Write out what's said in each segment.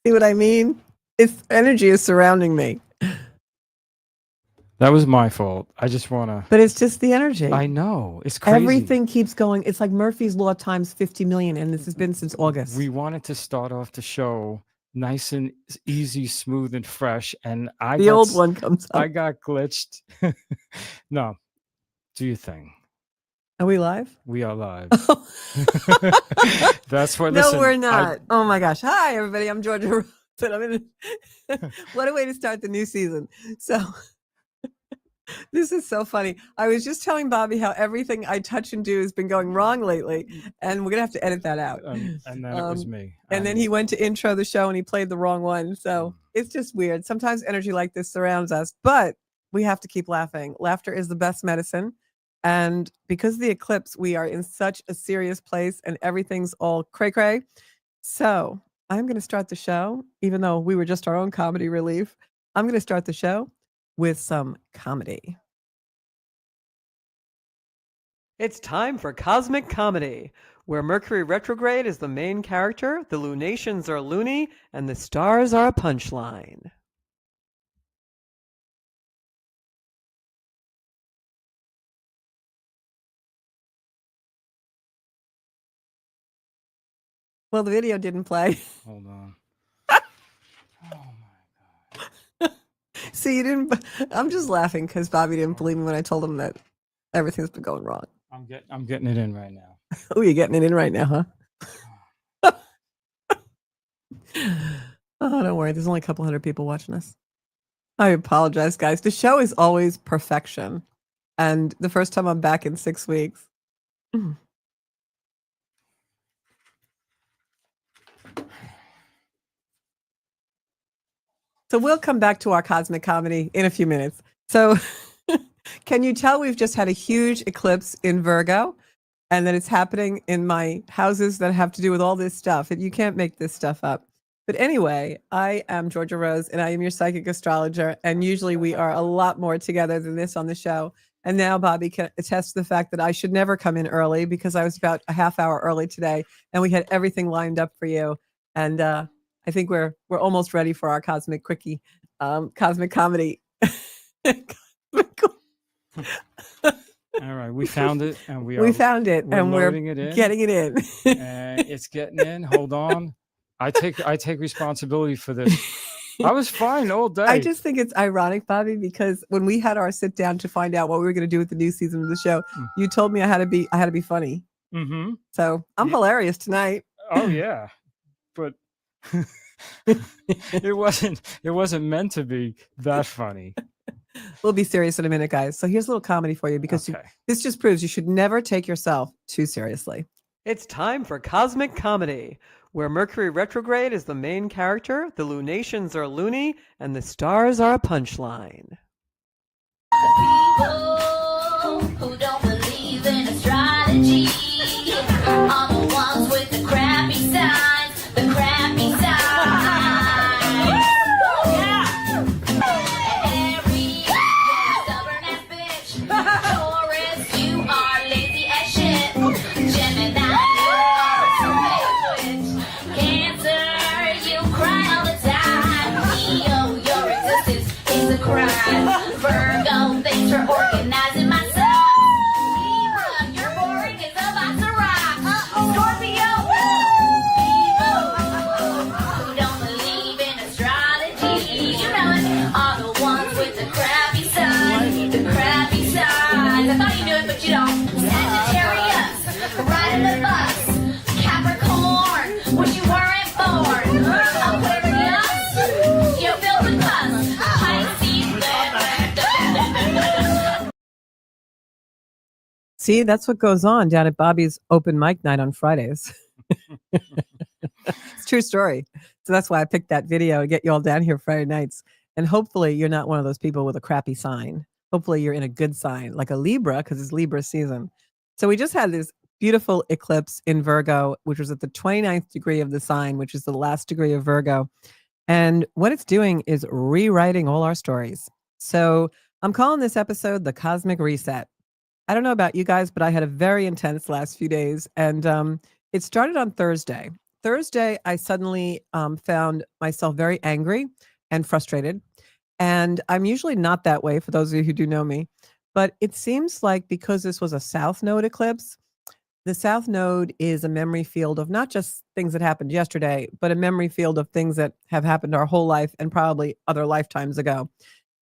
See what I mean? It's energy is surrounding me. That was my fault. I just want to. But it's just the energy. I know. It's crazy. Everything keeps going. It's like Murphy's Law times 50 million, and this has been since August. We wanted to start off the show nice and easy, smooth, and fresh, and the old one comes up. I got glitched. No, do your thing. Are we live? We are live. That's what. No, listen, we're not. Oh my gosh! Hi, everybody. I'm Georgia Rose. I'm in. What a way to start the new season. So. This is so funny. I was just telling Bobby how everything I touch and do has been going wrong lately, and we're gonna have to edit that out. And then it was me. And then he went to intro the show and he played the wrong one. So it's just weird. Sometimes energy like this surrounds us, but we have to keep laughing. Laughter is the best medicine. And because of the eclipse, we are in such a serious place and everything's all cray-cray. So I'm going to start the show, even though we were just our own comedy relief. I'm going to start the show with some comedy. It's time for Cosmic Comedy, where Mercury retrograde is the main character, the lunations are loony, and the stars are a punchline. Well, the video didn't play. Hold on. See, you didn't. I'm just laughing because Bobby didn't believe me when I told him that everything's been going wrong. I'm getting it in right now. Oh, you're getting it in right now, huh? Oh, don't worry. There's only a couple hundred people watching us. I apologize, guys. The show is always perfection, and the first time I'm back in 6 weeks. So we'll come back to our cosmic comedy in a few minutes. So can you tell we've just had a huge eclipse in Virgo and that it's happening in my houses that have to do with all this stuff? And you can't make this stuff up. But anyway, I am Georgia Rose and I am your psychic astrologer. And usually we are a lot more together than this on the show. And now Bobby can attest to the fact that I should never come in early because I was about a half hour early today and we had everything lined up for you. And, I think we're almost ready for our cosmic quickie, cosmic comedy. All right, we found it, and we found it, and we're getting it in. And it's getting in. Hold on, I take responsibility for this. I was fine all day. I just think it's ironic, Bobby, because when we had our sit down to find out what we were going to do with the new season of the show, you told me I had to be funny. Mm-hmm. So I'm hilarious tonight. Oh yeah, but. it wasn't meant to be that funny. We'll be serious in a minute, guys. So here's a little comedy for you because this just proves you should never take yourself too seriously. It's time for Cosmic Comedy, where Mercury retrograde is the main character, the lunations are loony, and the stars are a punchline. People who don't believe in astrology are the ones with the crappy signs, the crappy signs. Every stubborn ass bitch. Taurus, you are lazy as shit. Gemini, you are so switch. Cancer, you cry all the time. Leo, your existence is a crime. Virgo, thanks for organizing my stuff. Libra, you're boring as a box of rocks. Scorpio, people who don't believe in astrology, you know it, are the ones with the crappy signs, the crappy signs. I thought you knew it, but you don't. Sagittarius, riding the bus. Capricorn, wish you weren't born. Aquarius, you're filled with pus. Pisces, See, that's what goes on down at Bobby's open mic night on Fridays. It's a true story. So that's why I picked that video to get you all down here Friday nights. And hopefully you're not one of those people with a crappy sign. Hopefully you're in a good sign, like a Libra, because it's Libra season. So we just had this beautiful eclipse in Virgo, which was at the 29th degree of the sign, which is the last degree of Virgo. And what it's doing is rewriting all our stories. So I'm calling this episode The Cosmic Reset. I don't know about you guys, but I had a very intense last few days. And it started on Thursday. Thursday, I suddenly found myself very angry and frustrated. And I'm usually not that way for those of you who do know me. But it seems like because this was a South Node eclipse, the South Node is a memory field of not just things that happened yesterday, but a memory field of things that have happened our whole life and probably other lifetimes ago.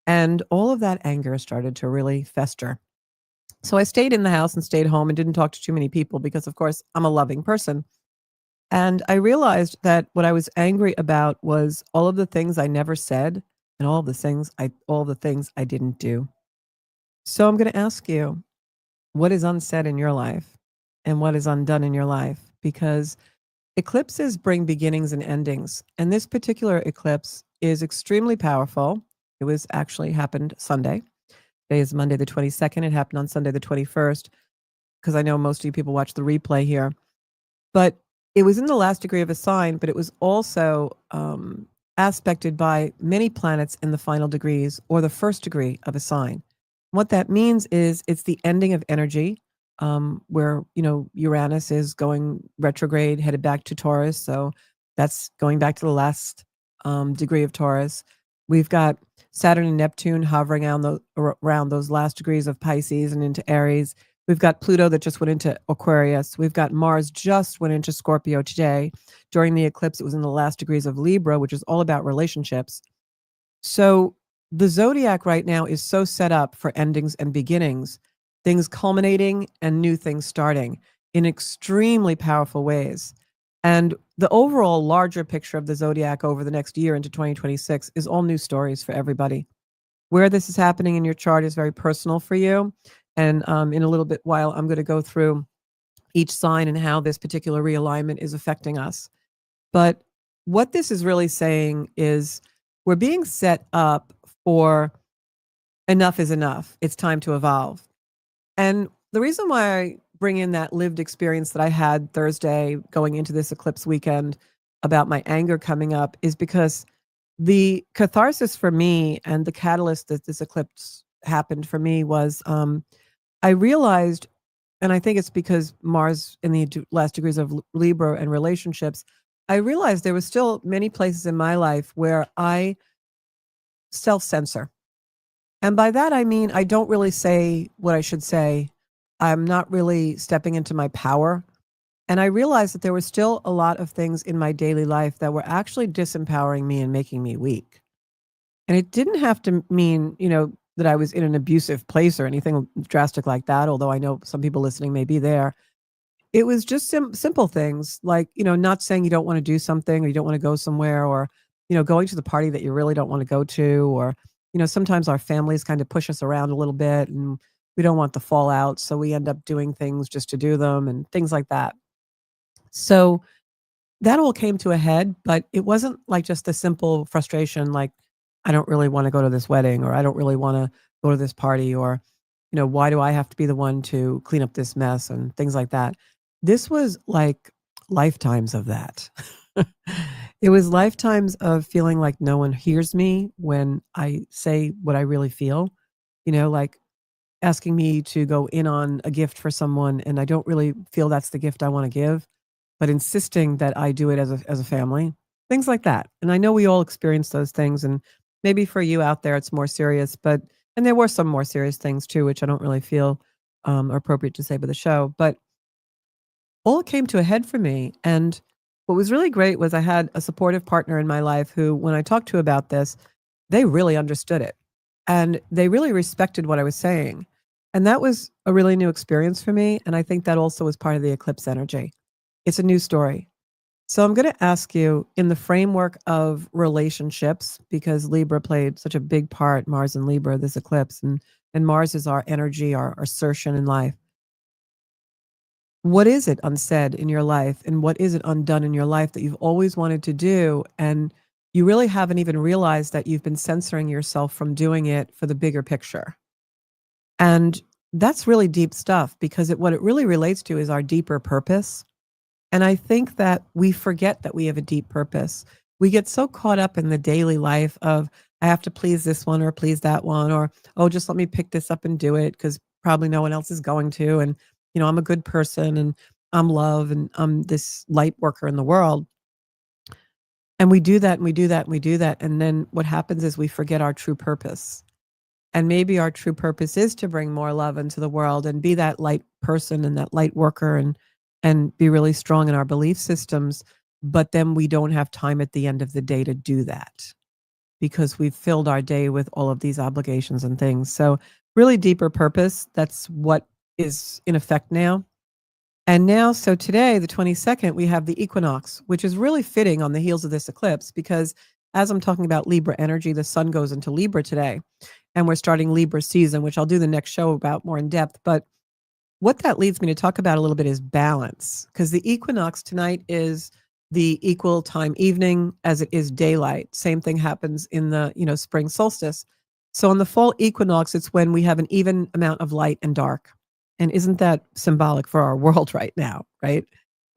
And all of that anger started to really fester. So I stayed in the house and stayed home and didn't talk to too many people because, of course, I'm a loving person. And I realized that what I was angry about was all of the things I never said and all the things I didn't do. So I'm going to ask you, what is unsaid in your life and what is undone in your life? Because eclipses bring beginnings and endings. And this particular eclipse is extremely powerful. It was actually happened Sunday. Today is Monday the 22nd. It happened on Sunday the 21st, because I know most of you people watch the replay here. But it was in the last degree of a sign, but it was also aspected by many planets in the final degrees or the first degree of a sign. What that means is it's the ending of energy, where, Uranus is going retrograde, headed back to Taurus. So that's going back to the last degree of Taurus. We've got Saturn and Neptune hovering around those last degrees of Pisces and into Aries. We've got Pluto that just went into Aquarius. We've got Mars just went into Scorpio today. During the eclipse, it was in the last degrees of Libra, which is all about relationships. So the zodiac right now is so set up for endings and beginnings, things culminating and new things starting in extremely powerful ways. And the overall larger picture of the zodiac over the next year into 2026 is all new stories for everybody. Where this is happening in your chart is very personal for you. And in a little bit while, I'm going to go through each sign and how this particular realignment is affecting us. But what this is really saying is we're being set up for enough is enough. It's time to evolve. And the reason why I bring in that lived experience that I had Thursday going into this eclipse weekend about my anger coming up is because the catharsis for me and the catalyst that this eclipse happened for me was I realized, and I think it's because Mars in the last degrees of Libra and relationships, I realized there was still many places in my life where I self-censor. And by that, I mean, I don't really say what I should say. I'm not really stepping into my power. And I realized that there were still a lot of things in my daily life that were actually disempowering me and making me weak. And it didn't have to mean, that I was in an abusive place or anything drastic like that, although I know some people listening may be there. It was just simple things like, not saying you don't want to do something or you don't want to go somewhere, or, going to the party that you really don't want to go to, or, sometimes our families kind of push us around a little bit and we don't want the fallout. So we end up doing things just to do them and things like that. So that all came to a head, but it wasn't like just a simple frustration, like, I don't really want to go to this wedding, or I don't really want to go to this party, or, why do I have to be the one to clean up this mess and things like that. This was like lifetimes of that. It was lifetimes of feeling like no one hears me when I say what I really feel, like asking me to go in on a gift for someone and I don't really feel that's the gift I want to give, but insisting that I do it as a family, things like that. And I know we all experience those things, and maybe for you out there, it's more serious, and there were some more serious things too, which I don't really feel are appropriate to say by the show, but all came to a head for me. And what was really great was I had a supportive partner in my life who, when I talked to about this, they really understood it and they really respected what I was saying. And that was a really new experience for me. And I think that also was part of the eclipse energy. It's a new story. So I'm going to ask you, in the framework of relationships, because Libra played such a big part, Mars and Libra, this eclipse, and Mars is our energy, our assertion in life. What is it unsaid in your life, and what is it undone in your life that you've always wanted to do, and you really haven't even realized that you've been censoring yourself from doing it for the bigger picture? And that's really deep stuff, because what it really relates to is our deeper purpose. And I think that we forget that we have a deep purpose. We get so caught up in the daily life of, I have to please this one or please that one, or, oh, just let me pick this up and do it because probably no one else is going to. And, I'm a good person and I'm love and I'm this light worker in the world. And we do that and we do that and we do that. And then what happens is we forget our true purpose. And maybe our true purpose is to bring more love into the world and be that light person and that light worker and be really strong in our belief systems. But then we don't have time at the end of the day to do that because we've filled our day with all of these obligations and things. So really deeper purpose, that's what is in effect now. And now, so today, the 22nd, we have the equinox, which is really fitting on the heels of this eclipse because as I'm talking about Libra energy, the sun goes into Libra today and we're starting Libra season, which I'll do the next show about more in depth. But what that leads me to talk about a little bit is balance, because the equinox tonight is the equal time evening as it is daylight. Same thing happens in the, spring solstice. So on the fall equinox, it's when we have an even amount of light and dark. And isn't that symbolic for our world right now, right?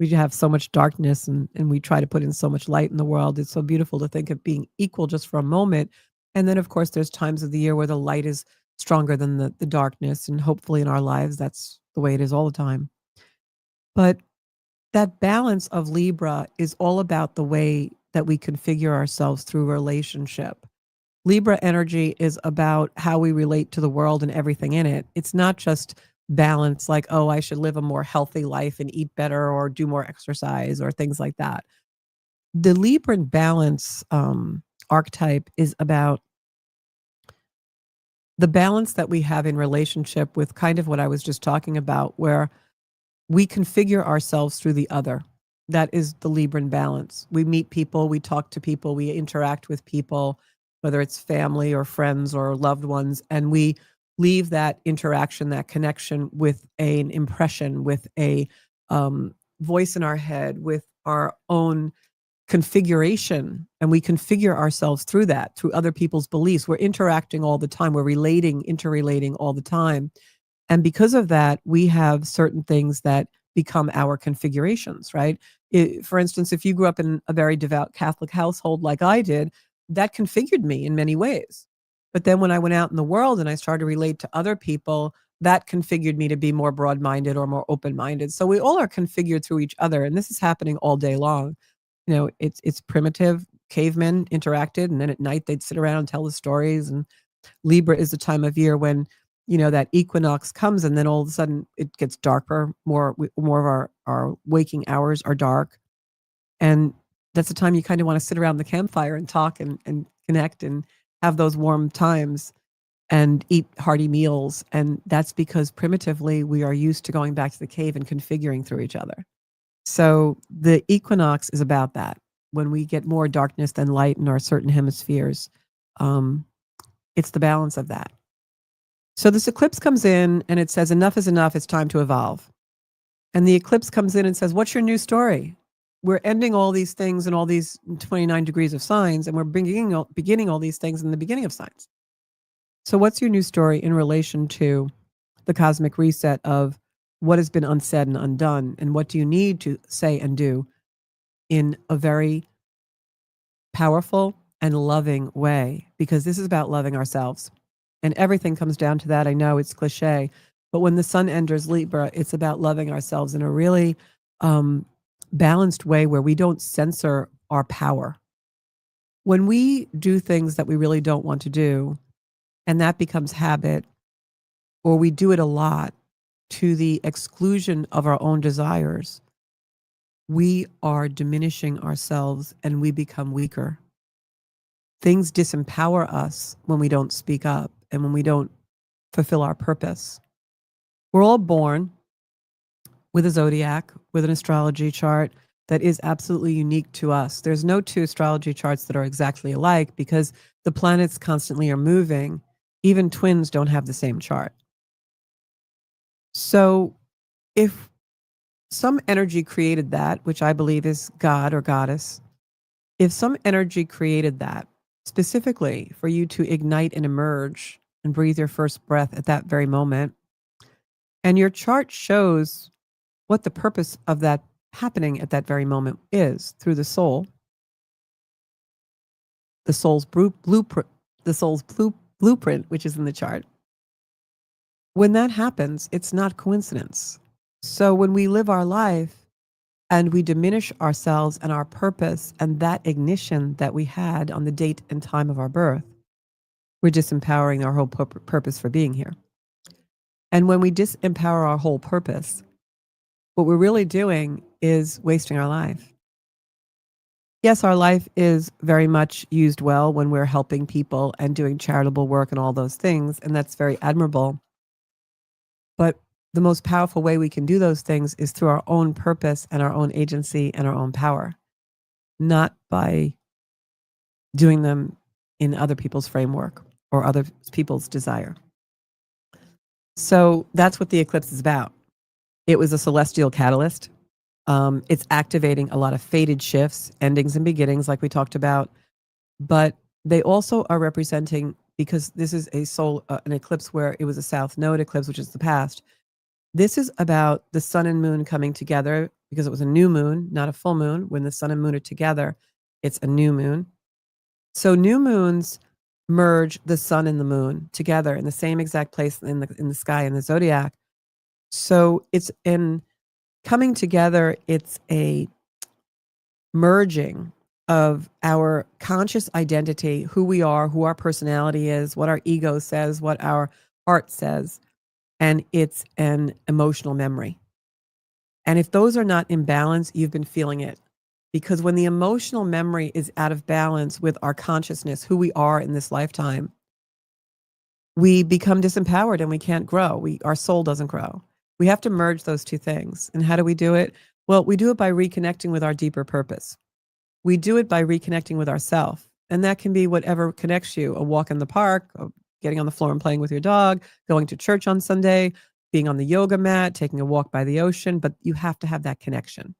We have so much darkness and we try to put in so much light in the world. It's so beautiful to think of being equal just for a moment. And then, of course, there's times of the year where the light is stronger than the darkness. And hopefully in our lives, that's the way it is all the time. But that balance of Libra is all about the way that we configure ourselves through relationship. Libra energy is about how we relate to the world and everything in it. It's not just balance like, oh, I should live a more healthy life and eat better or do more exercise or things like that. The Libran balance archetype is about the balance that we have in relationship with kind of what I was just talking about, where we configure ourselves through the other. That is the Libran balance. We meet people, we talk to people, we interact with people, whether it's family or friends or loved ones, and we leave that interaction, that connection with an impression, with a voice in our head, with our own configuration. And we configure ourselves through that, through other people's beliefs. We're interacting all the time. We're interrelating all the time. And because of that, we have certain things that become our configurations, right? For instance, if you grew up in a very devout Catholic household like I did, that configured me in many ways. But then when I went out in the world and I started to relate to other people, that configured me to be more broad-minded or more open-minded. So we all are configured through each other. And this is happening all day long. It's primitive. Cavemen interacted, and then at night they'd sit around and tell the stories. And Libra is the time of year when, that equinox comes, and then all of a sudden it gets darker. More of our waking hours are dark. And that's the time you kind of want to sit around the campfire and talk and connect and have those warm times and eat hearty meals. And that's because primitively we are used to going back to the cave and configuring through each other. So the equinox is about that. When we get more darkness than light in our certain hemispheres, it's the balance of that. So this eclipse comes in and it says, enough is enough, it's time to evolve. And the eclipse comes in and says, what's your new story? We're ending all these things and all these 29 degrees of signs, and we're beginning all these things in the beginning of signs. So what's your new story in relation to the cosmic reset of what has been unsaid and undone, and what do you need to say and do in a very powerful and loving way? Because this is about loving ourselves. And everything comes down to that. I know it's cliche, but when the sun enters Libra, it's about loving ourselves in a really balanced way where we don't censor our power. When we do things that we really don't want to do, and that becomes habit, or we do it a lot to the exclusion of our own desires, we are diminishing ourselves and we become weaker. Things disempower us when we don't speak up and when we don't fulfill our purpose. We're all born with a zodiac, with an astrology chart that is absolutely unique to us. There's no two astrology charts that are exactly alike because the planets constantly are moving. Even twins don't have the same chart. So if some energy created that, which I believe is God or goddess, if some energy created that specifically for you to ignite and emerge and breathe your first breath at that very moment, and your chart shows what the purpose of that happening at that very moment is through the soul, the soul's blueprint, which is in the chart. When that happens, it's not coincidence. So when we live our life and we diminish ourselves and our purpose and that ignition that we had on the date and time of our birth, we're disempowering our whole purpose for being here. And when we disempower our whole purpose, what we're really doing is wasting our life. Yes, our life is very much used well when we're helping people and doing charitable work and all those things, and that's very admirable. But the most powerful way we can do those things is through our own purpose and our own agency and our own power, not by doing them in other people's framework or other people's desire. So that's what the eclipse is about. It was a celestial catalyst. It's activating a lot of fated shifts, endings and beginnings, like we talked about. But they also are representing, because this is an eclipse where it was a south node eclipse, which is the past. This is about the sun and moon coming together, because it was a new moon, not a full moon. When the sun and moon are together, it's a new moon. So new moons merge the sun and the moon together in the same exact place in the sky in the zodiac. So it's in coming together, it's a merging of our conscious identity, who we are, who our personality is, what our ego says, what our heart says, and it's an emotional memory. And if those are not in balance, you've been feeling it. Because when the emotional memory is out of balance with our consciousness, who we are in this lifetime, we become disempowered and we can't grow. Our soul doesn't grow. We have to merge those two things. And how do we do it? Well, we do it by reconnecting with our deeper purpose. We do it by reconnecting with ourself. And that can be whatever connects you: a walk in the park, getting on the floor and playing with your dog, going to church on Sunday, being on the yoga mat, taking a walk by the ocean. But you have to have that connection.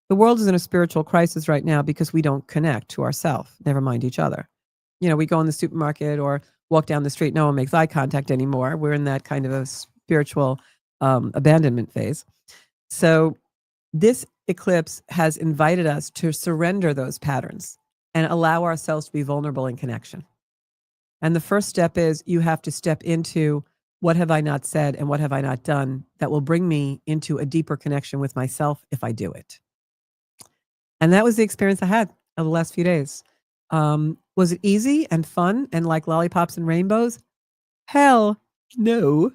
The world is in a spiritual crisis right now because we don't connect to ourselves, never mind each other. You know, we go in the supermarket or walk down the street, no one makes eye contact anymore. We're in that kind of a spiritual abandonment phase. So this eclipse has invited us to surrender those patterns and allow ourselves to be vulnerable in connection. And the first step is you have to step into, what have I not said and what have I not done that will bring me into a deeper connection with myself if I do it? And that was the experience I had of the last few days. Was it easy and fun and like lollipops and rainbows? Hell no.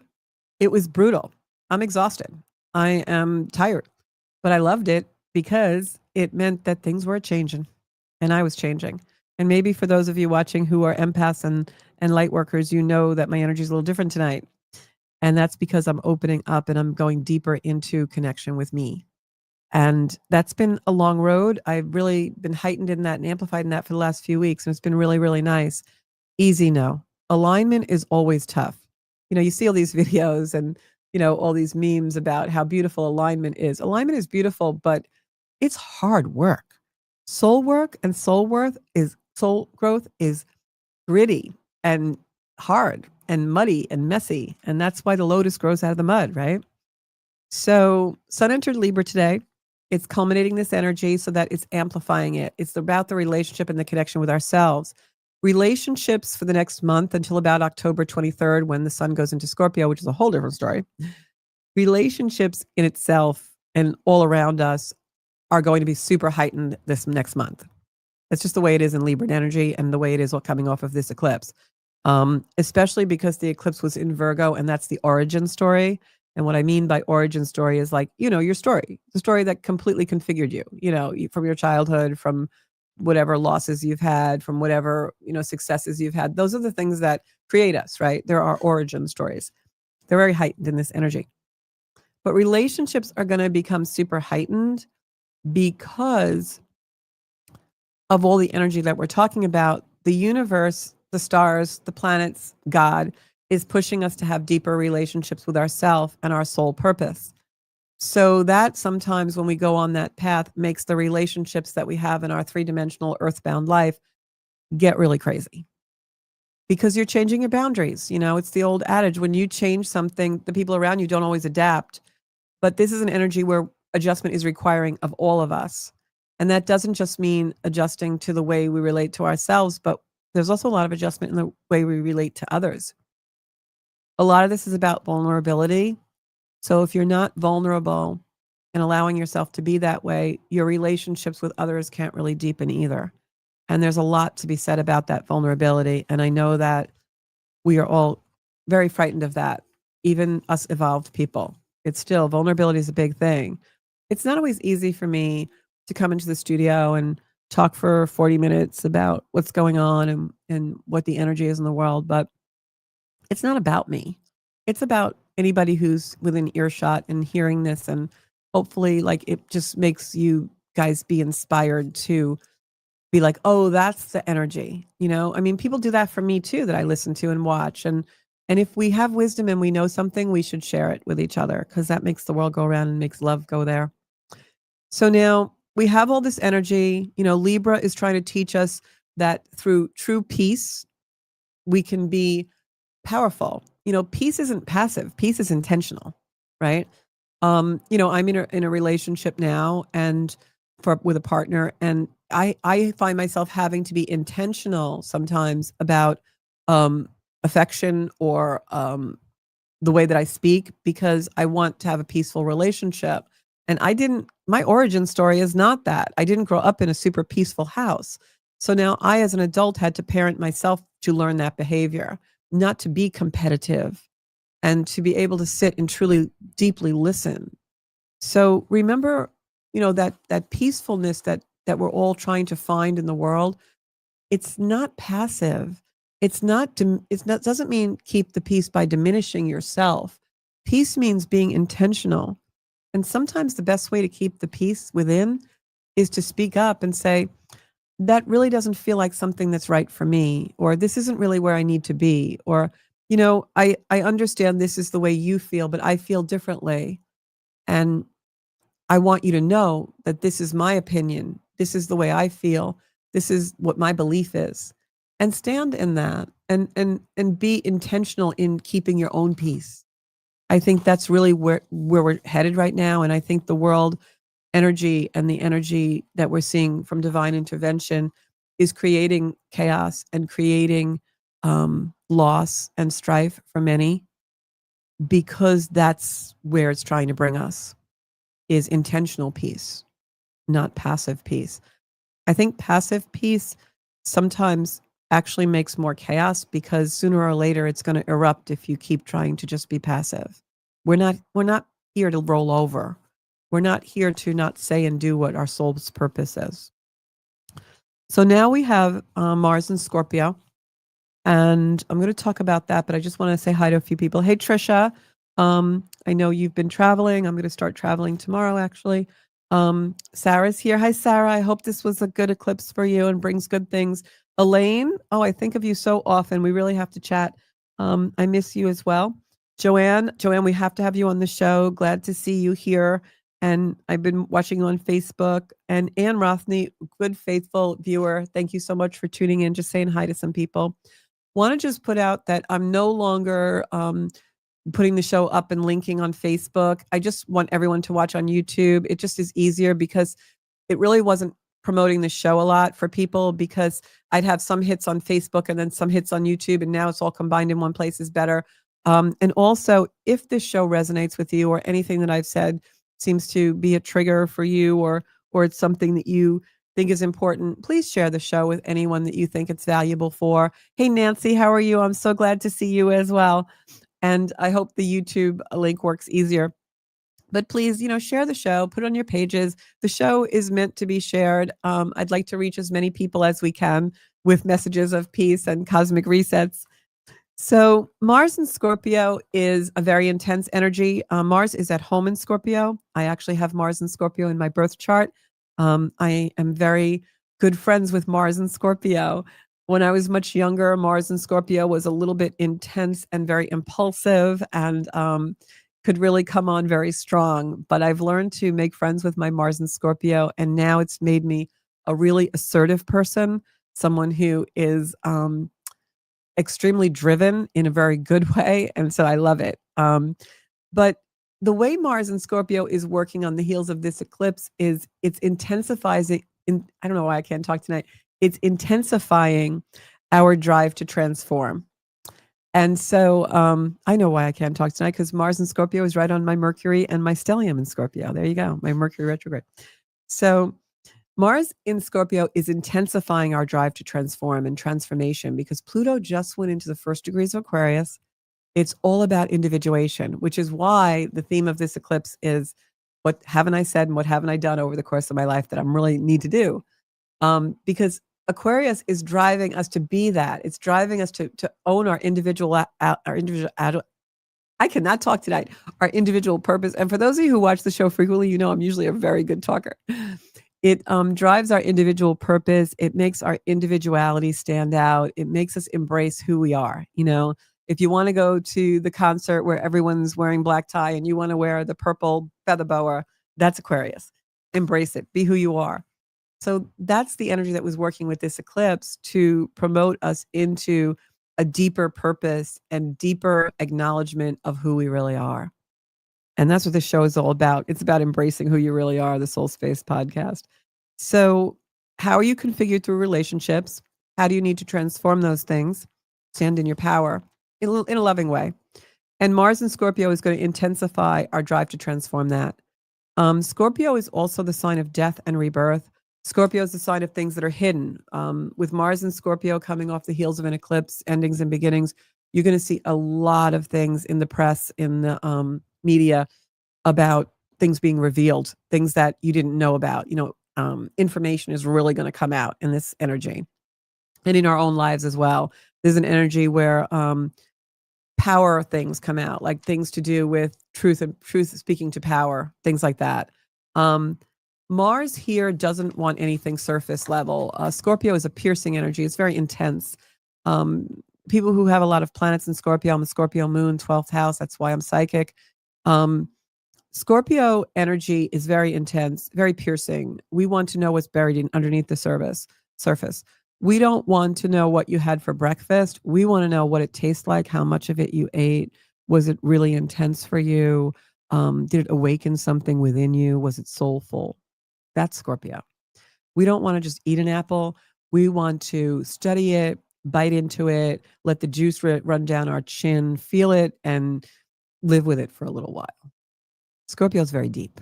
It was brutal. I'm exhausted. I am tired. But I loved it because it meant that things were changing and I was changing. And maybe for those of you watching who are empaths and light workers, you know that my energy is a little different tonight. And that's because I'm opening up and I'm going deeper into connection with me. And that's been a long road. I've really been heightened in that and amplified in that for the last few weeks. And it's been really, really nice. Easy, no. Alignment is always tough. You know, you see all these videos and, you know, all these memes about how beautiful alignment is. Alignment is beautiful, but it's hard work. Soul work and soul growth is gritty and hard and muddy and messy. And that's why the lotus grows out of the mud, right? So Sun entered Libra today. It's culminating this energy so that it's amplifying it. It's about the relationship and the connection with ourselves. Relationships for the next month until about October 23rd, when the sun goes into Scorpio, which is a whole different story. Relationships in itself and all around us are going to be super heightened this next month. That's just the way it is in Libra energy and the way it is coming off of this eclipse. Especially because the eclipse was in Virgo, and that's the origin story. And what I mean by origin story is like, you know, your story, the story that completely configured you, you know, from your childhood, from whatever losses you've had, from whatever, you know, successes you've had. Those are the things that create us, right? There are origin stories. They're very heightened in this energy. But relationships are going to become super heightened because of all the energy that we're talking about. The universe, the stars, the planets, God is pushing us to have deeper relationships with ourselves and our soul purpose. So that sometimes when we go on that path makes the relationships that we have in our three-dimensional earthbound life get really crazy. Because you're changing your boundaries. You know, it's the old adage, when you change something, the people around you don't always adapt. But this is an energy where adjustment is requiring of all of us. And that doesn't just mean adjusting to the way we relate to ourselves, but there's also a lot of adjustment in the way we relate to others. A lot of this is about vulnerability So if you're not vulnerable and allowing yourself to be that way, your relationships with others can't really deepen either. And there's a lot to be said about that vulnerability. And I know that we are all very frightened of that, even us evolved people. It's still, vulnerability is a big thing. It's not always easy for me to come into the studio and talk for 40 minutes about what's going on and what the energy is in the world, but it's not about me. It's about anybody who's within earshot and hearing this, and hopefully like it just makes you guys be inspired to be like, oh, that's the energy. I mean, people do that for me too, that I listen to and watch. And if we have wisdom and we know something, we should share it with each other, because that makes the world go around and makes love go there. So now we have all this energy. Libra is trying to teach us that through true peace, we can be powerful. Peace isn't passive. Peace is intentional, right? I'm in a relationship now and with a partner, and I find myself having to be intentional sometimes about affection or the way that I speak, because I want to have a peaceful relationship. And my origin story is not that. I didn't grow up in a super peaceful house. So now I, as an adult, had to parent myself to learn that behavior, not to be competitive, and to be able to sit and truly deeply listen. So remember, that peacefulness that we're all trying to find in the world. It's not passive. It's not doesn't mean keep the peace by diminishing yourself. Peace means being intentional. And sometimes the best way to keep the peace within is to speak up and say, that really doesn't feel like something that's right for me, or this isn't really where I need to be, or, I understand this is the way you feel, but I feel differently. And I want you to know that this is my opinion. This is the way I feel. This is what my belief is. And stand in that and be intentional in keeping your own peace. I think that's really where we're headed right now. And I think the world energy and the energy that we're seeing from divine intervention is creating chaos and creating loss and strife for many, because that's where it's trying to bring us, is intentional peace, not passive peace. I think passive peace sometimes actually makes more chaos, because sooner or later it's going to erupt if you keep trying to just be passive. We're not here to roll over. We're not here to not say and do what our soul's purpose is. So now we have Mars in Scorpio, and I'm going to talk about that, but I just want to say hi to a few people. Hey, Trisha. I know you've been traveling. I'm going to start traveling tomorrow, actually. Sarah's here. Hi, Sarah. I hope this was a good eclipse for you and brings good things. Elaine, I think of you so often. We really have to chat. I miss you as well. Joanne, we have to have you on the show. Glad to see you here. And I've been watching you on Facebook. And Ann Rothney, good, faithful viewer. Thank you so much for tuning in, just saying hi to some people. Want to just put out that I'm no longer putting the show up and linking on Facebook. I just want everyone to watch on YouTube. It just is easier, because it really wasn't promoting the show a lot for people, because I'd have some hits on Facebook and then some hits on YouTube, and now it's all combined in one place is better. And also, if this show resonates with you, or anything that I've said seems to be a trigger for you, or it's something that you think is important, please share the show with anyone that you think it's valuable for. Hey, Nancy, how are you? I'm so glad to see you as well. And I hope the YouTube link works easier. But please, share the show, put it on your pages. The show is meant to be shared. I'd like to reach as many people as we can with messages of peace and cosmic resets. So Mars in Scorpio is a very intense energy. Mars is at home in Scorpio. I actually have Mars in Scorpio in my birth chart. I am very good friends with Mars in Scorpio. When I was much younger, Mars in Scorpio was a little bit intense and very impulsive, and could really come on very strong. But I've learned to make friends with my Mars in Scorpio, and now it's made me a really assertive person, someone who is extremely driven in a very good way. And so I love it. But the way Mars in Scorpio is working on the heels of this eclipse is it's intensifying. I don't know why I can't talk tonight. It's intensifying our drive to transform. And so I know why I can't talk tonight, because Mars in Scorpio is right on my Mercury and my stellium in Scorpio. There you go, my Mercury retrograde. So Mars in Scorpio is intensifying our drive to transform and transformation, because Pluto just went into the first degrees of Aquarius. It's all about individuation, which is why the theme of this eclipse is, what haven't I said and what haven't I done over the course of my life that I'm really need to do? Because Aquarius is driving us to be that. It's driving us to own our individual I cannot talk tonight. Our individual purpose. And for those of you who watch the show frequently, you know I'm usually a very good talker. It drives our individual purpose. It makes our individuality stand out. It makes us embrace who we are. You know, if you want to go to the concert where everyone's wearing black tie and you want to wear the purple feather boa, that's Aquarius. Embrace it. Be who you are. So that's the energy that was working with this eclipse to promote us into a deeper purpose and deeper acknowledgement of who we really are. And that's what this show is all about. It's about embracing who you really are, the Soul Space podcast. So how are you configured through relationships? How do you need to transform those things? Stand in your power in a loving way. And Mars in Scorpio is going to intensify our drive to transform that. Scorpio is also the sign of death and rebirth. Scorpio is the sign of things that are hidden. With Mars and Scorpio coming off the heels of an eclipse, endings and beginnings, you're going to see a lot of things in the press, in the media, about things being revealed, things that you didn't know about. You know, information is really going to come out in this energy, and in our own lives as well. There's an energy where power things come out, like things to do with truth and truth speaking to power, things like that. Mars here doesn't want anything surface level. Scorpio is a piercing energy. It's very intense. People who have a lot of planets in Scorpio, I'm a Scorpio moon, 12th house. That's why I'm psychic. Scorpio energy is very intense, very piercing. We want to know what's buried underneath the surface. We don't want to know what you had for breakfast. We want to know what it tastes like, how much of it you ate. Was it really intense for you? Did it awaken something within you? Was it soulful? That's Scorpio. We don't want to just eat an apple. We want to study it, bite into it, let the juice run down our chin, feel it, and live with it for a little while. Scorpio is very deep.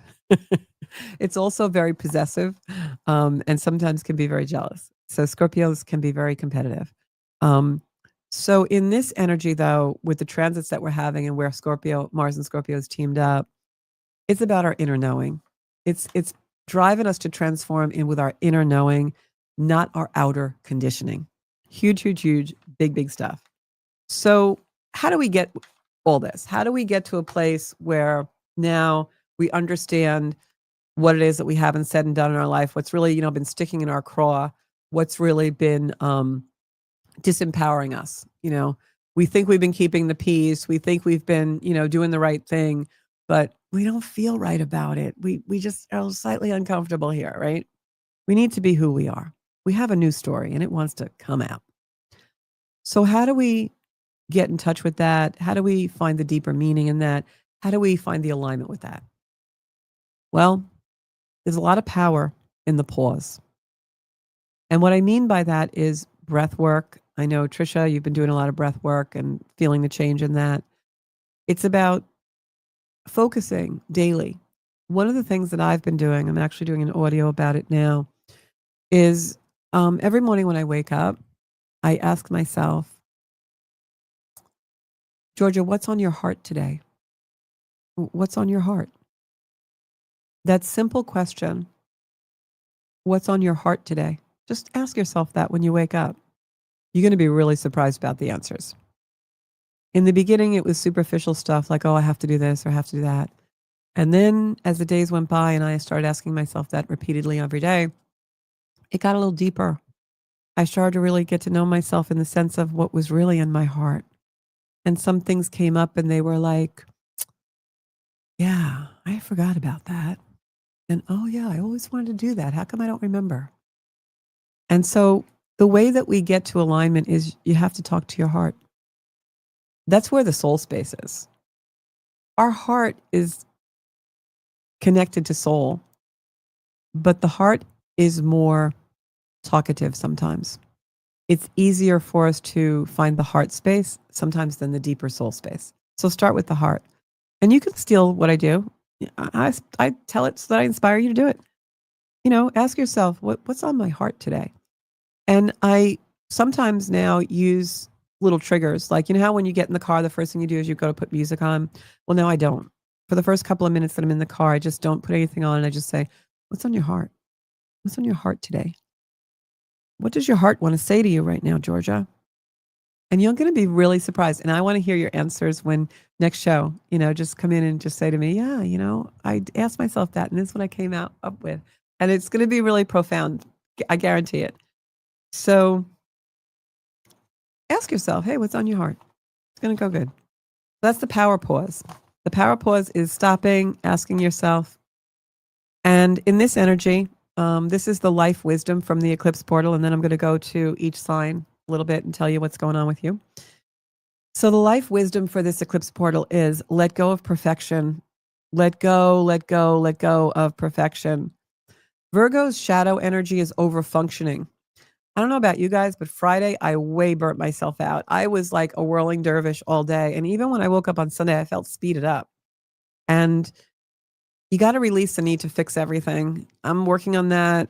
It's also very possessive, and sometimes can be very jealous. So Scorpios can be very competitive. So in this energy, though, with the transits that we're having and where Mars and Scorpio is teamed up, it's about our inner knowing. It's driving us to transform in with our inner knowing, not our outer conditioning. Huge, huge, huge, big, big stuff. So how do we get all this? How do we get to a place where now we understand what it is that we haven't said and done in our life, what's really, been sticking in our craw, what's really been disempowering us? We think we've been keeping the peace. We think we've been, doing the right thing, but we don't feel right about it. We just are slightly uncomfortable here, right? We need to be who we are. We have a new story and it wants to come out. So how do we get in touch with that? How do we find the deeper meaning in that? How do we find the alignment with that? Well, there's a lot of power in the pause. And what I mean by that is breath work. I know, Trisha, you've been doing a lot of breath work and feeling the change in that. It's about focusing daily. One of the things that I've been doing, I'm actually doing an audio about it now, is every morning when I wake up, I ask myself, Georgia, what's on your heart today? What's on your heart? That simple question, what's on your heart today? Just ask yourself that when you wake up. You're going to be really surprised about the answers. In the beginning, it was superficial stuff like, oh, I have to do this or I have to do that. And then as the days went by and I started asking myself that repeatedly every day, it got a little deeper. I started to really get to know myself in the sense of what was really in my heart. And some things came up and they were like, yeah, I forgot about that. And oh yeah, I always wanted to do that. How come I don't remember? And so the way that we get to alignment is you have to talk to your heart. That's where the soul space is. Our heart is connected to soul, but the heart is more talkative sometimes. it's easier for us to find the heart space sometimes than the deeper soul space. So start with the heart. And you can steal what I do. I tell it so that I inspire you to do it. Ask yourself, what's on my heart today? And I sometimes now use little triggers. Like, how when you get in the car, the first thing you do is you go to put music on. Well, now I don't. For the first couple of minutes that I'm in the car, I just don't put anything on. And I just say, what's on your heart? What's on your heart today? What does your heart want to say to you right now, Georgia? And you're going to be really surprised. And I want to hear your answers when next show, just come in and just say to me, yeah, I asked myself that and this is what I came up with. And it's going to be really profound. I guarantee it. So ask yourself, hey, what's on your heart? It's going to go good. That's the power pause. The power pause is stopping, asking yourself. And in this energy, this is the life wisdom from the eclipse portal. And then I'm going to go to each sign a little bit and tell you what's going on with you. So the life wisdom for this eclipse portal is let go of perfection. Let go, let go, let go of perfection. Virgo's shadow energy is over functioning. I don't know about you guys, but Friday, I way burnt myself out. I was like a whirling dervish all day. And even when I woke up on Sunday, I felt speeded up. And you got to release the need to fix everything. I'm working on that.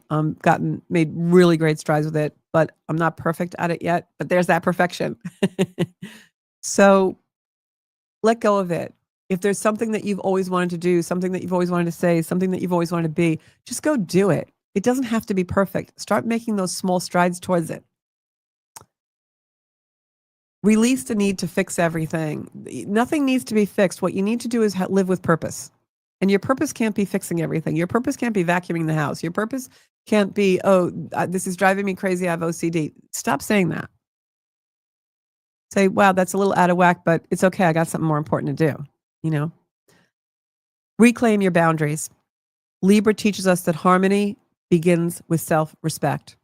Made really great strides with it, but I'm not perfect at it yet. But there's that perfection. So let go of it. If there's something that you've always wanted to do, something that you've always wanted to say, something that you've always wanted to be, just go do it. It doesn't have to be perfect. Start making those small strides towards it. Release the need to fix everything. Nothing needs to be fixed. What you need to do is live with purpose. And your purpose can't be fixing everything. Your purpose can't be vacuuming the house. Your purpose can't be, this is driving me crazy. I have OCD. Stop saying that. Say, wow, that's a little out of whack, but it's okay. I got something more important to do. Reclaim your boundaries. Libra teaches us that harmony begins with self-respect.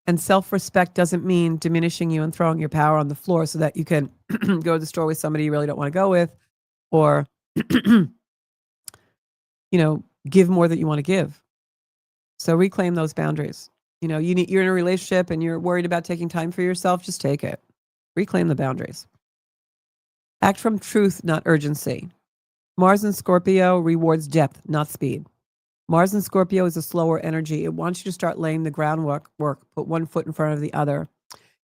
And self-respect doesn't mean diminishing you and throwing your power on the floor so that you can go to the store with somebody you really don't want to go with, or give more than you want to give. So reclaim those boundaries. You're in a relationship and you're worried about taking time for yourself, just take it. Reclaim the boundaries. Act from truth, not urgency. Mars in Scorpio rewards depth, not speed. Mars in Scorpio is a slower energy. It wants you to start laying the groundwork, put one foot in front of the other.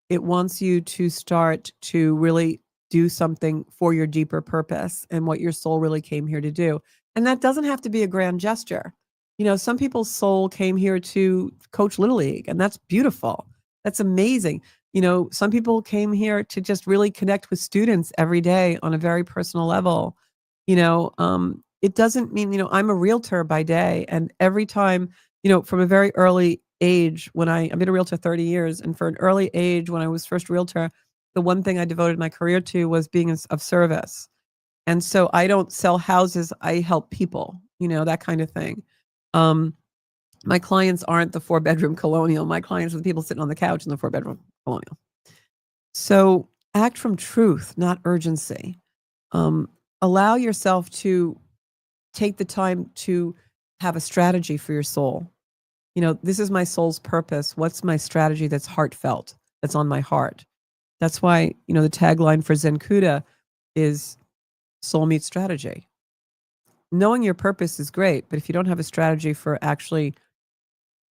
It wants you to start to really do something for your deeper purpose and what your soul really came here to do. And that doesn't have to be a grand gesture. Some people's soul came here to coach Little League, and that's beautiful. That's amazing. Some people came here to just really connect with students every day on a very personal level. It doesn't mean, I'm a realtor by day. And every time, from a very early age, I've been a realtor 30 years. And for an early age, when I was first realtor, the one thing I devoted my career to was being of service. And so I don't sell houses. I help people, that kind of thing. My clients aren't the 4-bedroom colonial. My clients are the people sitting on the couch in the 4-bedroom colonial. So act from truth, not urgency. Allow yourself to take the time to have a strategy for your soul. This is my soul's purpose. What's my strategy that's heartfelt, that's on my heart? That's why, the tagline for Zenkuda is soul meets strategy. Knowing your purpose is great, but if you don't have a strategy for actually,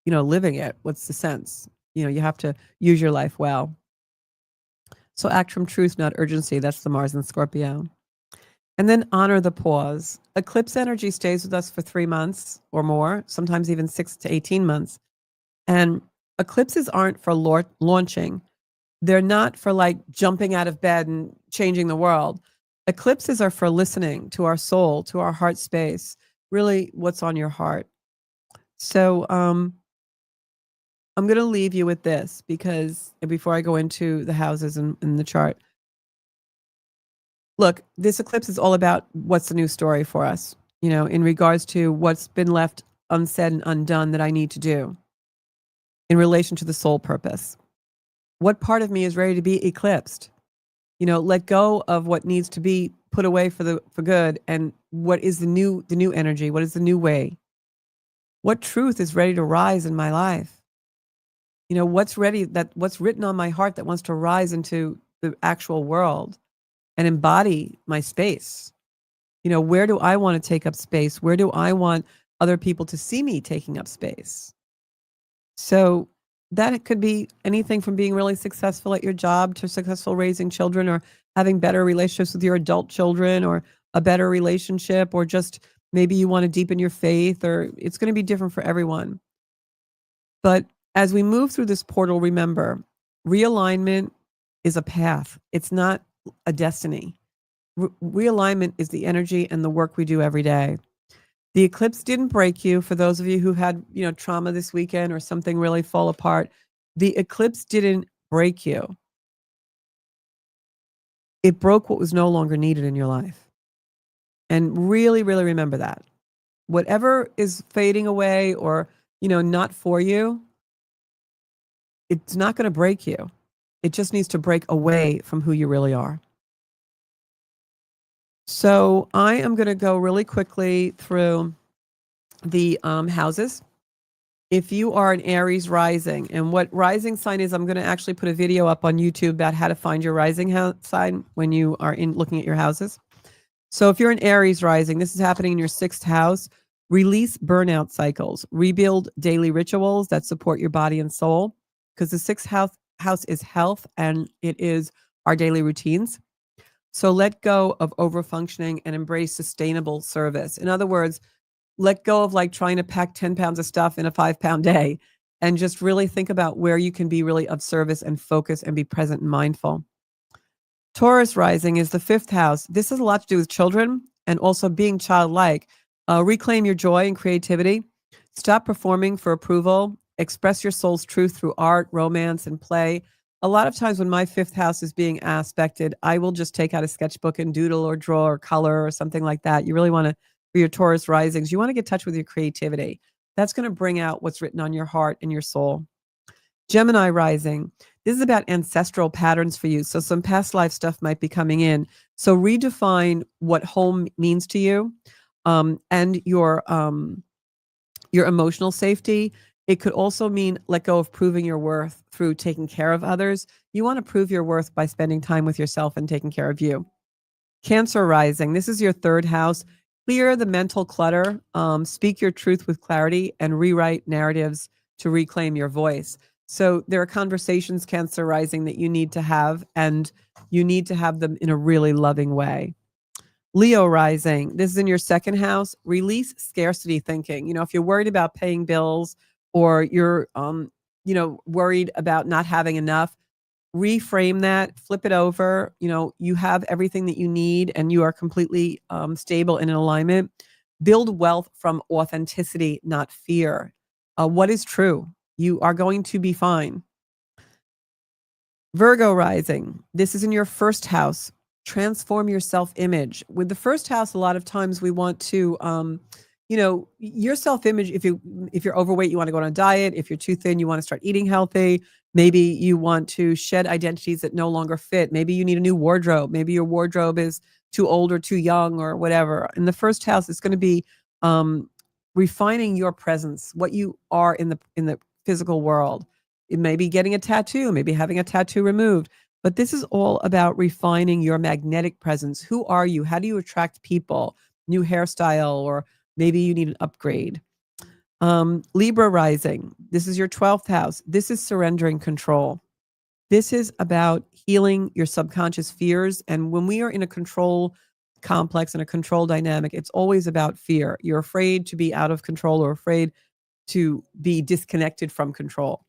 living it, what's the sense? You have to use your life well. So act from truth, not urgency. That's the Mars in Scorpio. And then honor the pause. Eclipse energy stays with us for 3 months or more, sometimes even 6 to 18 months. And eclipses aren't for launching. They're not for like jumping out of bed and changing the world. Eclipses are for listening to our soul, to our heart space, really what's on your heart. So I'm going to leave you with this because before I go into the houses in the chart. Look, this eclipse is all about what's the new story for us, in regards to what's been left unsaid and undone that I need to do in relation to the soul purpose. What part of me is ready to be eclipsed? Let go of what needs to be put away for good. And what is the new energy? What is the new way? What truth is ready to rise in my life? what's what's written on my heart that wants to rise into the actual world and embody my space. Where do I want to take up space? Where do I want other people to see me taking up space? So that it could be anything from being really successful at your job to successful raising children, or having better relationships with your adult children, or a better relationship, or just maybe you want to deepen your faith, or it's going to be different for everyone. But as we move through this portal, remember, realignment is a path. It's not a destiny. Realignment is the energy and the work we do every day. The eclipse didn't break you. For those of you who had, trauma this weekend or something really fall apart, the eclipse didn't break you. It broke what was no longer needed in your life. And really, really remember that. Whatever is fading away or, not for you, it's not going to break you. It just needs to break away from who you really are. So I am going to go really quickly through the houses. If you are an Aries rising, and what rising sign is, I'm going to actually put a video up on YouTube about how to find your rising sign when you are looking at your houses. So if you're an Aries rising, this is happening in your 6th house. Release burnout cycles, rebuild daily rituals that support your body and soul, because the 6th house is health and it is our daily routines. So let go of overfunctioning and embrace sustainable service. In other words, let go of trying to pack 10 pounds of stuff in a 5-pound day, and just really think about where you can be really of service and focus and be present and mindful. Taurus rising is the 5th house. This has a lot to do with children and also being childlike. Reclaim your joy and creativity. Stop performing for approval. Express your soul's truth through art, romance, and play. A lot of times when my 5th house is being aspected, I will just take out a sketchbook and doodle or draw or color or something like that. You really want to, for your Taurus risings, you want to get in touch with your creativity. That's going to bring out what's written on your heart and your soul. Gemini rising. This is about ancestral patterns for you. So some past life stuff might be coming in. So redefine what home means to you, and your emotional safety. It could also mean let go of proving your worth through taking care of others. You want to prove your worth by spending time with yourself and taking care of you. Cancer rising. This is your 3rd house. Clear the mental clutter. Speak your truth with clarity and rewrite narratives to reclaim your voice. So there are conversations, Cancer rising, that you need to have, and you need to have them in a really loving way. Leo rising. This is in your 2nd house. Release scarcity thinking. If you're worried about paying bills, or you're, worried about not having enough, reframe that, flip it over. You have everything that you need and you are completely stable and in alignment. Build wealth from authenticity, not fear. What is true? You are going to be fine. Virgo rising. This is in your 1st house. Transform your self-image. With the 1st house, a lot of times we want to, your self-image, if you're overweight, you want to go on a diet. If you're too thin, you want to start eating healthy. Maybe you want to shed identities that no longer fit. Maybe you need a new wardrobe. Maybe your wardrobe is too old or too young or whatever. In the 1st house, it's going to be refining your presence, what you are in the physical world. It may be getting a tattoo, maybe having a tattoo removed. But this is all about refining your magnetic presence. Who are you? How do you attract people? New hairstyle, or maybe you need an upgrade. Libra rising. This is your 12th house. This is surrendering control. This is about healing your subconscious fears. And when we are in a control complex and a control dynamic, it's always about fear. You're afraid to be out of control or afraid to be disconnected from control.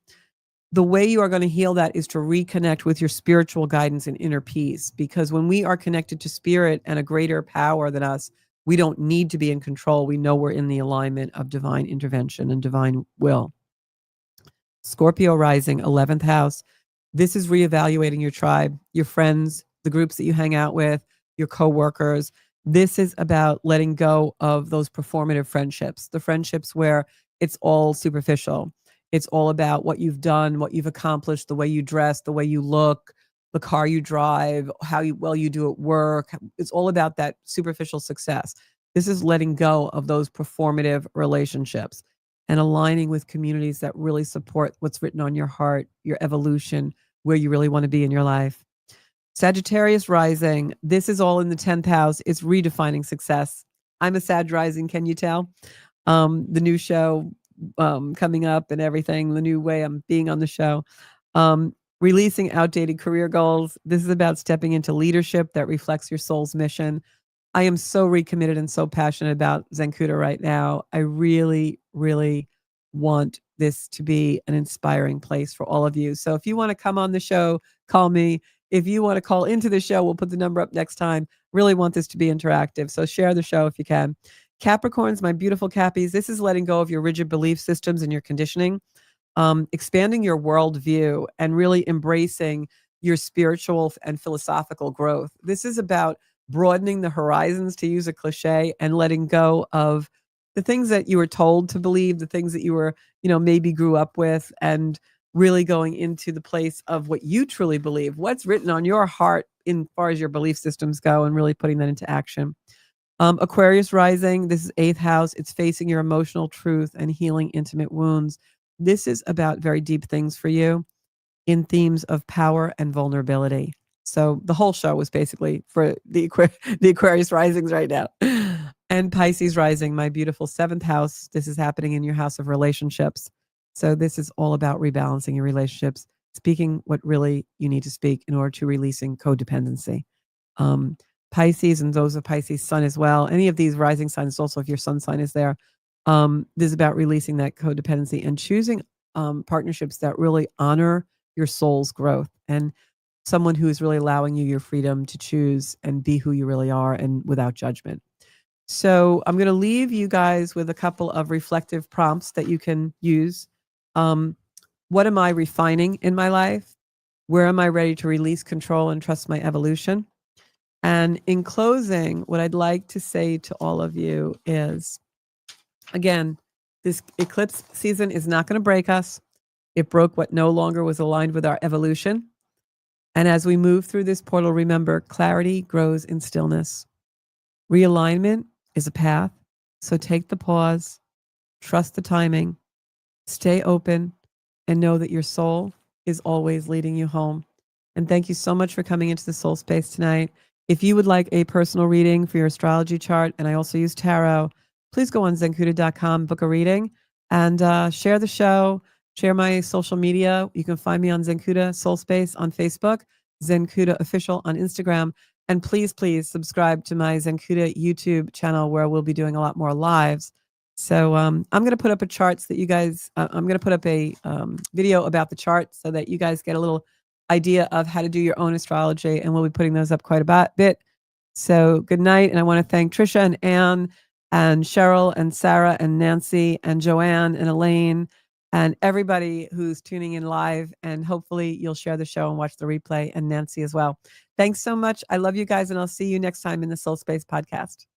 The way you are going to heal that is to reconnect with your spiritual guidance and inner peace. Because when we are connected to spirit and a greater power than us, we don't need to be in control. We know we're in the alignment of divine intervention and divine will. Scorpio rising, 11th house. This is reevaluating your tribe, your friends, the groups that you hang out with, your coworkers. This is about letting go of those performative friendships, the friendships where it's all superficial. It's all about what you've done, what you've accomplished, the way you dress, the way you look, the car you drive, how well you do at work. It's all about that superficial success. This is letting go of those performative relationships and aligning with communities that really support what's written on your heart, your evolution, where you really want to be in your life. Sagittarius rising, this is all in the 10th house. It's redefining success. I'm a Sag rising, can you tell? The new show coming up and everything, the new way I'm being on the show. Releasing outdated career goals. This is about stepping into leadership that reflects your soul's mission. I am so recommitted and so passionate about Zenkuda right now. I really, really want this to be an inspiring place for all of you. So if you want to come on the show, call me. If you want to call into the show, we'll put the number up next time. Really want this to be interactive. So share the show if you can. Capricorns, my beautiful Cappies, this is letting go of your rigid belief systems and your conditioning, expanding your worldview and really embracing your spiritual and philosophical growth. This is about broadening the horizons, to use a cliche, and letting go of the things that you were told to believe, the things that you were, maybe grew up with, and really going into the place of what you truly believe, what's written on your heart in far as your belief systems go, and really putting that into action. Aquarius rising, this is 8th house. It's facing your emotional truth and healing intimate wounds. This is about very deep things for you in themes of power and vulnerability. So the whole show was basically for the Aquarius risings right now. And Pisces rising, my beautiful 7th house. This is happening in your house of relationships. So this is all about rebalancing your relationships, speaking what really you need to speak in order to releasing codependency. Pisces and those of Pisces sun as well. Any of these rising signs, also if your sun sign is there, this is about releasing that codependency and choosing partnerships that really honor your soul's growth and someone who is really allowing you your freedom to choose and be who you really are and without judgment. So I'm going to leave you guys with a couple of reflective prompts that you can use. What am I refining in my life? Where am I ready to release control and trust my evolution? And in closing, what I'd like to say to all of you is, again, this eclipse season is not going to break us. It broke what no longer was aligned with our evolution. And as we move through this portal, remember, clarity grows in stillness. Realignment is a path. So take the pause, trust the timing, stay open, and know that your soul is always leading you home. And thank you so much for coming into the soul space tonight. If you would like a personal reading for your astrology chart, and I also use tarot, please go on zenkuda.com, book a reading, and share the show, share my social media. You can find me on Zenkuda Soul Space on Facebook, Zenkuda Official on Instagram, and please, please subscribe to my Zenkuda YouTube channel where we'll be doing a lot more lives. So I'm going to put up a chart so that you guys, I'm going to put up a video about the chart so that you guys get a little idea of how to do your own astrology, and we'll be putting those up quite a bit. So good night, and I want to thank Trisha and Anne and Cheryl and Sarah and Nancy and Joanne and Elaine and everybody who's tuning in live, and hopefully you'll share the show and watch the replay, and Nancy as well. Thanks so much. I love you guys, and I'll see you next time in the Soul Space podcast.